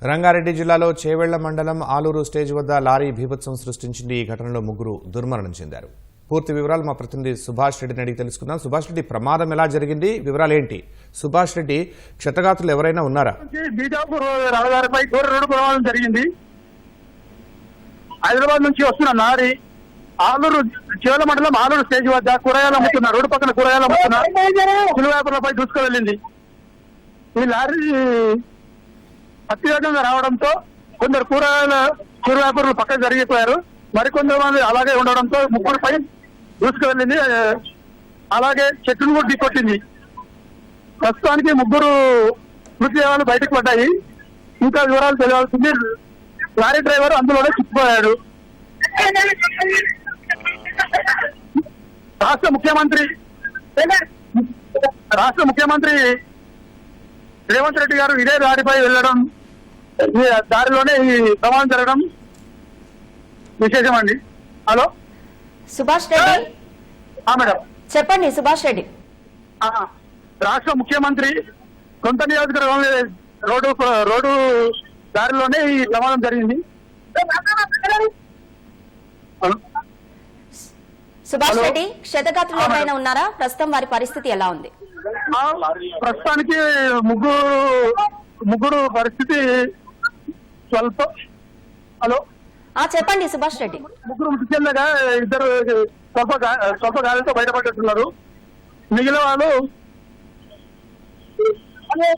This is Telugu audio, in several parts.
రంగారెడ్డి జిల్లాలో చేవెళ్ల మండలం ఆలూరు స్టేజ్ వద్ద లారీ బీభత్సం సృష్టించింది. ఈ ఘటనలో ముగ్గురు దుర్మరణం చెందారు. పూర్తి వివరాలు మా ప్రతినిధి సుభాష్ రెడ్డిని అడిగి తెలుసుకుందాం. సుభాష్ రెడ్డి, ప్రమాదం ఎలా జరిగింది, వివరాలేంటి? సుభాష్ రెడ్డి, క్షతగాత్రులు ఎవరైనా ఉన్నారా? బీజాపూర్ రహదారిపై ఘోర రోడ్డు ప్రమాదం జరిగింది. హైదరాబాద్ నుంచి వస్తున్న లారీ ఆలూరు చేవెళ్ల మండలం ఆలూరు స్టేజ్ వద్ద కూరగాయలు అమ్ముతున్న రోడ్డు పక్కన కూరగాయలు అమ్ముతున్న చిరు వ్యాపారులపై దూసుకు వెళ్ళింది. ఈ లారీ అతివేగంగా రావడంతో కొందరు చిరు వ్యాపారులు పక్కన జరిగిపోయారు. మరికొందరు మంది అలాగే ఉండడంతో ముగ్గురుపై దూసుకు వెళ్ళింది. అలాగే చెట్టును కూడా ఢీకొట్టింది. ప్రస్తుతానికి ముగ్గురు మృతదేహాలు బయటకు పడ్డాయి. ఇంకా వివరాలు తెలియాల్సింది. లారీ డ్రైవర్ అందులోనే చిక్కుపోయాడు. రాష్ట్ర ముఖ్యమంత్రి రేవంత్ రెడ్డి గారు ఇదే దారిపై వెళ్ళడం, దారిలోనే ఈ ప్రమాదం జరగడం విశేషం అండి. హలో సుభాష్ రెడ్డి, మేడం చెప్పండి. సుభాష్ రెడ్డి, రాష్ట్ర ముఖ్యమంత్రి సొంత నియోజకవర్గంలో రోడ్డు దారిలోనే ఈ ప్రమాదం జరిగింది. సుభాష్ రెడ్డి, క్షతగాత్రులు ఎవరైనా ఉన్నారా? ప్రస్తుతం వారి పరిస్థితి ఎలా ఉంది? ప్రస్తుతానికి ముగ్గురు పరిస్థితి స్వల్ప. హలో చెప్పండి సుభాష్ రెడ్డి. ముగ్గురు మృతి చెందగా ఇద్దరు స్వల్ప గాయాలతో బయటపడుతున్నారు. మిగిలిన వాళ్ళు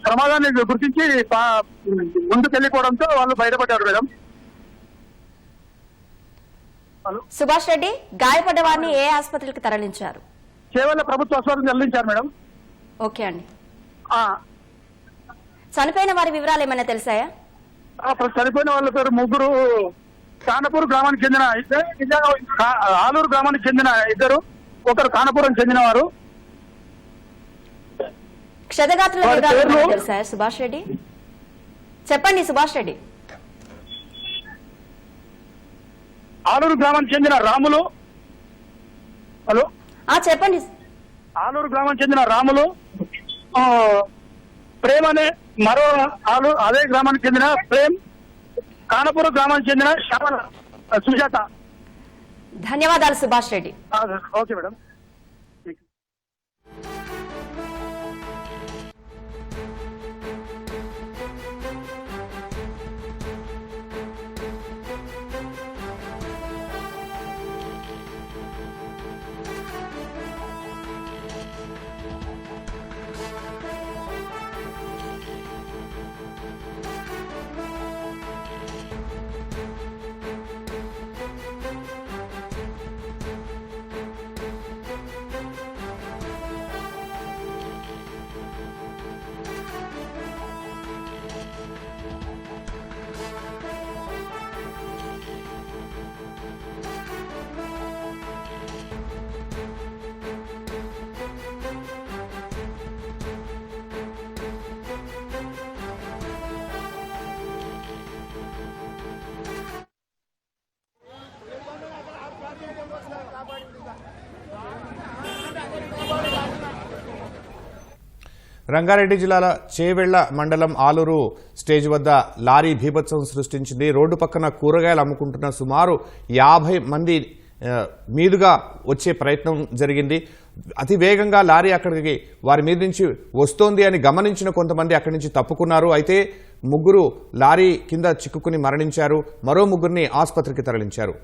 ప్రమాదాన్ని గుర్తించి ముందుకెళ్లిపోవడంతో వాళ్ళు బయటపడ్డారు. మేడం సుభాష్ రెడ్డి, గాయపడ్డ వారిని ఏ ఆసుపత్రికి తరలించారు? చేవెళ్ల ప్రభుత్వ ఆసుపత్రికి తరలించారు. మేడం ఓకే అండి. చనిపోయిన వారి వివరాలు ఏమైనా తెలిసాయా? చనిపోయిన వాళ్ళ పేరు ముగ్గురు కానపూర్ గ్రామానికి చెందిన, ఆలూరు గ్రామానికి చెందిన ఇద్దరు, ఒకరు కానపురం చెందిన వారు. క్షతగాత్రుల వివరాలు ఏమైనా తెలిసాయా సుభాష్ రెడ్డి? చెప్పండి సుభాష్ రెడ్డి. ఆలూరు గ్రామానికి చెందిన రాములు. హలో చెప్పండి. ఆలూరు గ్రామానికి చెందిన రాములు, ప్రేమ్ అనే మరో అదే గ్రామానికి చెందిన ప్రేమ్, కానపూర్ గ్రామానికి చెందిన శ్యామల సుజాత. ధన్యవాదాలు సుభాష్ రెడ్డి. Okay madam. రంగారెడ్డి జిల్లాల చేవెళ్ల మండలం ఆలూరు స్టేజ్ వద్ద లారీ బీభత్సం సృష్టించింది. రోడ్డు పక్కన కూరగాయలు అమ్ముకుంటున్న సుమారు 50 మంది మీదుగా వచ్చే ప్రయత్నం జరిగింది. అతి వేగంగా లారీ అక్కడికి వారి మీద నుంచి వస్తోంది అని గమనించిన కొంతమంది అక్కడి నుంచి తప్పుకున్నారు. అయితే ముగ్గురు లారీ కింద చిక్కుకుని మరణించారు. మరో ముగ్గురిని ఆసుపత్రికి తరలించారు.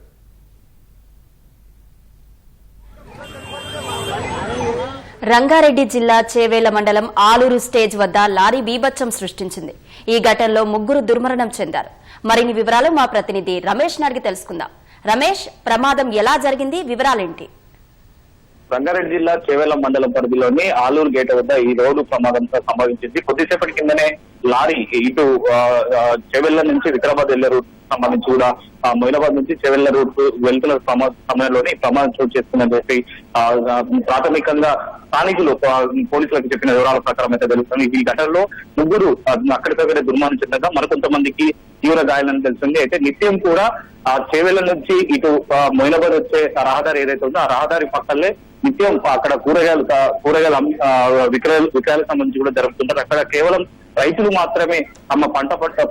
రంగారెడ్డి జిల్లా చేవెళ్ల మండలం ఆలూరు స్టేజ్ వద్ద లారీ బీభత్సం సృష్టించింది. ఈ ఘటనలో ముగ్గురు దుర్మరణం చెందారు. మరిన్ని వివరాలు మా ప్రతినిధి రమేష్ అడిగి తెలుసుకుందాం. రమేష్, ప్రమాదం ఎలా జరిగింది, వివరాలేంటి? రంగారెడ్డి జిల్లా చేవెళ్ల మండలం పరిధిలోని ఆలూరు గేట్ వద్ద ఈ రోడ్డు ప్రమాదంతో సంభవించింది. కొద్దిసేపటి కిందనే లారీ ఇటు చేవెళ్ల నుంచి వికారాబాద్ వెళ్లే రూట్ సంబంధించి కూడా మొయినాబాద్ నుంచి చేవెళ్ల రూట్ వెళ్తున్న సమయంలోనే ప్రమాదం చోటు చేసుకుందని చెప్పి ప్రాథమికంగా స్థానికులు పోలీసులకు చెప్పిన వివరాల ప్రకారం అయితే తెలుస్తుంది. ఈ ఘటనలో ముగ్గురు అక్కడికక్కడే దుర్మరణం చెందగా మరికొంతమందికి తీవ్ర గాయాలని తెలిసింది. అయితే నిత్యం కూడా చేవెళ్ల నుంచి ఇటు మొయినాబాద్ వచ్చే రహదారి ఏదైతే ఉందో ఆ రహదారి పక్కనే నిత్యం అక్కడ కూరగాయలకు సంబంధించి కూడా జరుగుతుంటారు. అక్కడ కేవలం రైతులు మాత్రమే తమ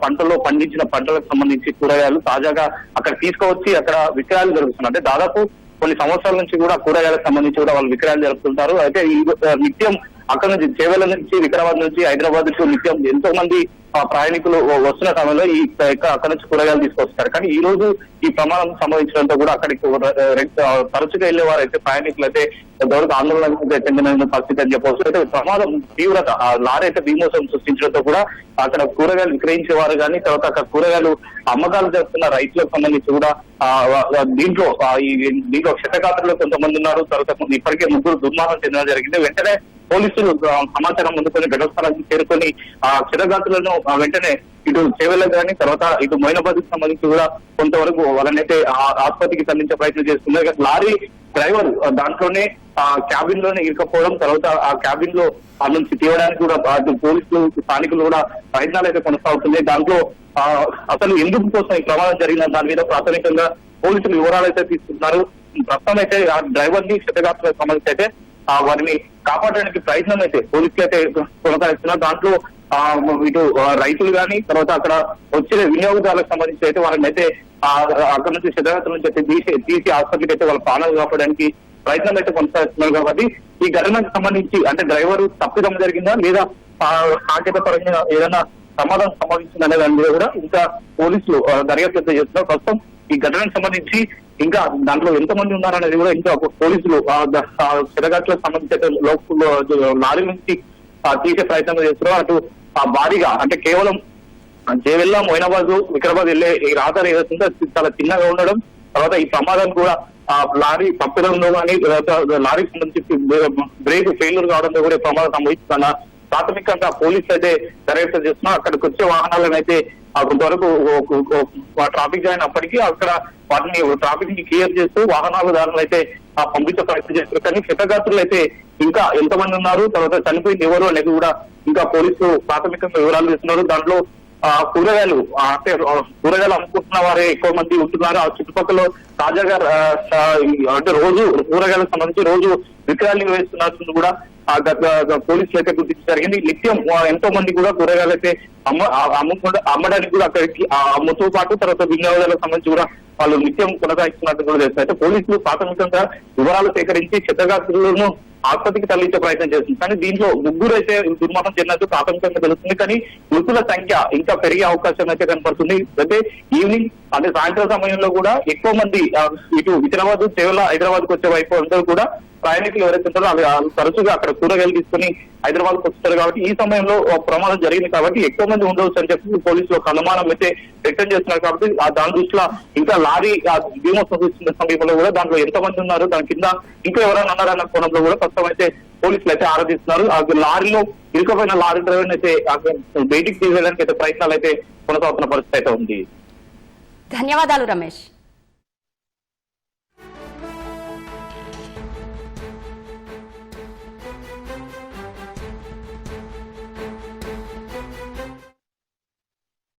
పంటలో పండించిన పంటలకు సంబంధించి కూరగాయలు తాజాగా అక్కడ తీసుకువచ్చి అక్కడ విక్రయాలు జరుగుతున్నాయి. అంటే దాదాపు కొన్ని సంవత్సరాల నుంచి కూడా కూరగాయలకు సంబంధించి కూడా వాళ్ళు విక్రయాలు జరుపుతుంటారు. అయితే ఈ నిత్యం అక్కడ నుంచి చేవెళ్ల నుంచి వికారాబాద్ నుంచి హైదరాబాద్ కు నిత్యం ఎంతో మంది ప్రయాణికులు వస్తున్న సమయంలో అక్కడ నుంచి కూరగాయలు తీసుకొస్తారు. కానీ ఈ రోజు ఈ ప్రమాదం సంభవించడంతో కూడా అక్కడికి తరచుగా వెళ్లే వారు అయితే ప్రయాణికులు అయితే ఎవరికి ఆందోళన చెందిన పరిస్థితి అని చెప్పవచ్చు. అయితే ప్రమాదం తీవ్రత ఆ లారీ అయితే భీమోసం సృష్టించడంతో కూడా అక్కడ కూరగాయలు విక్రయించేవారు కానీ తర్వాత అక్కడ కూరగాయలు అమ్మకాలు జరుగుతున్న రైతులకు సంబంధించి కూడా దీంట్లో క్షతగాత్రులు కొంతమంది ఉన్నారు. తర్వాత ఇప్పటికే 3 దుర్మరణం చెందడం జరిగింది. వెంటనే పోలీసులు సమాచారం అందుకొని ఘటన స్థలానికి చేరుకొని ఆ క్షతగాత్రులను వెంటనే ఇటు చేవెళ్ళ కానీ తర్వాత ఇటు మొయినాబాద్ కి సంబంధించి కూడా కొంతవరకు వాళ్ళనైతే ఆసుపత్రికి తరలించే ప్రయత్నం చేస్తున్నారు. లారీ డ్రైవర్ దాంట్లోనే క్యాబిన్ లోనే ఇరుకపోవడం తర్వాత ఆ క్యాబిన్ లో ఆ నుంచి తీయడానికి కూడా పోలీసులు స్థానికులు కూడా ప్రయత్నాలు అయితే కొనసాగుతున్నాయి. దాంట్లో అసలు ఎందుకు కోసం ఈ ప్రమాదం జరిగిన దాని మీద ప్రాథమికంగా పోలీసులు వివరాలు అయితే తీసుకుంటున్నారు. ప్రస్తుతం అయితే ఆ డ్రైవర్ ని క్షతగాత్రులకు సంబంధించి అయితే వారిని కాపాడడానికి ప్రయత్నం అయితే పోలీసులు అయితే కొనసాగిస్తున్నారు. దాంట్లో ఇటు రైతులు కానీ తర్వాత అక్కడ వచ్చిన వినియోగదారులకు సంబంధించి అయితే వారిని అయితే అక్కడ నుంచి క్షతగాత్రుల నుంచి అయితే తీసి హాస్పిటల్కి అయితే వాళ్ళ ప్రాణాలు కాపాడడానికి ప్రయత్నం అయితే కొనసాగిస్తున్నారు. కాబట్టి ఈ ఘటనకు సంబంధించి అంటే డ్రైవర్ తప్పిదం జరిగిందా లేదా సాంకేతిక పరంగా ఏదైనా ప్రమాదం సంభవించిందనే దాని మీద కూడా ఇంకా పోలీసులు దర్యాప్తు చేస్తున్నారు. ప్రస్తుతం ఈ ఘటనకు సంబంధించి ఇంకా దాంట్లో ఎంతమంది ఉన్నారనేది కూడా ఇంకా పోలీసులు క్షతగాత్రులకు సంబంధించి లారీ నుంచి తీసే ప్రయత్నం చేస్తున్నారు. అటు భారీగా అంటే కేవలం చేవెళ్ళ మొయినాబాద్ వికారాబాద్ వెళ్లే ఈ రహదారి ఏదైతుందో చాలా చిన్నగా ఉండడం తర్వాత ఈ ప్రమాదం కూడా లారీ తప్పిదంలో కానీ లారీకి సంబంధించి బ్రేక్ ఫెయిల్యూర్ కావడంతో కూడా ప్రమాదం సంభవిస్తుందన్న ప్రాథమికంగా పోలీసులు అయితే దర్యాప్తు చేస్తున్నారు. అక్కడికి వచ్చే వాహనాలను అయితే కొంతవరకు ట్రాఫిక్ అయినప్పటికీ అక్కడ వాటిని ట్రాఫిక్ ని క్లియర్ చేస్తూ వాహనాలదారులు అయితే పంపించే ప్రయత్నం చేస్తారు. కానీ క్షతగాత్రులు అయితే ఇంకా ఎంతమంది ఉన్నారు తర్వాత చనిపోయింది ఎవరు అనేది కూడా ఇంకా పోలీసులు ప్రాథమికంగా వివరాలు ఇస్తున్నారు. దాంట్లో కూరగాయలు అంటే కూరగాయలు అమ్ముకుంటున్న వారే ఎక్కువ మంది ఉంటున్నారు. ఆ చుట్టుపక్కల తాజాగా అంటే రోజు కూరగాయలకు సంబంధించి రోజు విక్రయాలు నిర్వహిస్తున్నట్టు కూడా పోలీసులు అయితే గుర్తించడం జరిగింది. నిత్యం ఎంతో మంది కూడా కూరగాయలు అయితే అమ్మడానికి కూడా అక్కడికి అమ్ముతూ పాటు తర్వాత వినియోగదారులకు సంబంధించి కూడా వాళ్ళు నిత్యం కొనసాగిస్తున్నట్టు కూడా తెలుస్తుంది. అయితే పోలీసులు ప్రాథమికంగా వివరాలు సేకరించి క్షతగాత్రులను ఆసుపత్రికి తరలించే ప్రయత్నం చేస్తుంది. కానీ దీంట్లో 3 అయితే దుర్మరణం చెందినట్టు ప్రాథమికంగా తెలుస్తుంది. కానీ మృతుల సంఖ్య ఇంకా పెరిగే అవకాశం అయితే కనపడుతుంది. అయితే ఈవినింగ్ అంటే సాయంత్రం సమయంలో కూడా ఎక్కువ మంది ఇటు వికారాబాద్ చేవెళ్ళ హైదరాబాద్ కు వచ్చే వైపు అందరూ కూడా ప్రయాణికులు ఎవరైతే ఉంటారో అవి తరచుగా అక్కడ కూరగాయలు తీసుకుని హైదరాబాద్ కు వస్తారు. కాబట్టి ఈ సమయంలో ప్రమాదం జరిగింది కాబట్టి ఎక్కువ మంది ఉండవచ్చు అని చెప్పి పోలీసులు ఒక అనుమానం అయితే వ్యక్తం చేస్తున్నారు. కాబట్టి దాని దృష్టిలో ఇంకా లారీ భీమోత్సవం చూస్తున్న సమీపంలో కూడా దాంట్లో ఎంతమంది ఉన్నారు దాని కింద ఇంకా ఎవరైనా ఉన్నారన్న కోణంలో కూడా ప్రస్తుతం అయితే పోలీసులు అయితే ఆరాధిస్తున్నారు. ఆ లారీలో ఇరుకపోయిన లారీ డ్రైవర్ అయితే బయటికి తీసుకెళ్ళడానికి అయితే ప్రయత్నాలు అయితే కొనసాగుతున్న పరిస్థితి అయితే ఉంది. ధన్యవాదాలు రమేష్.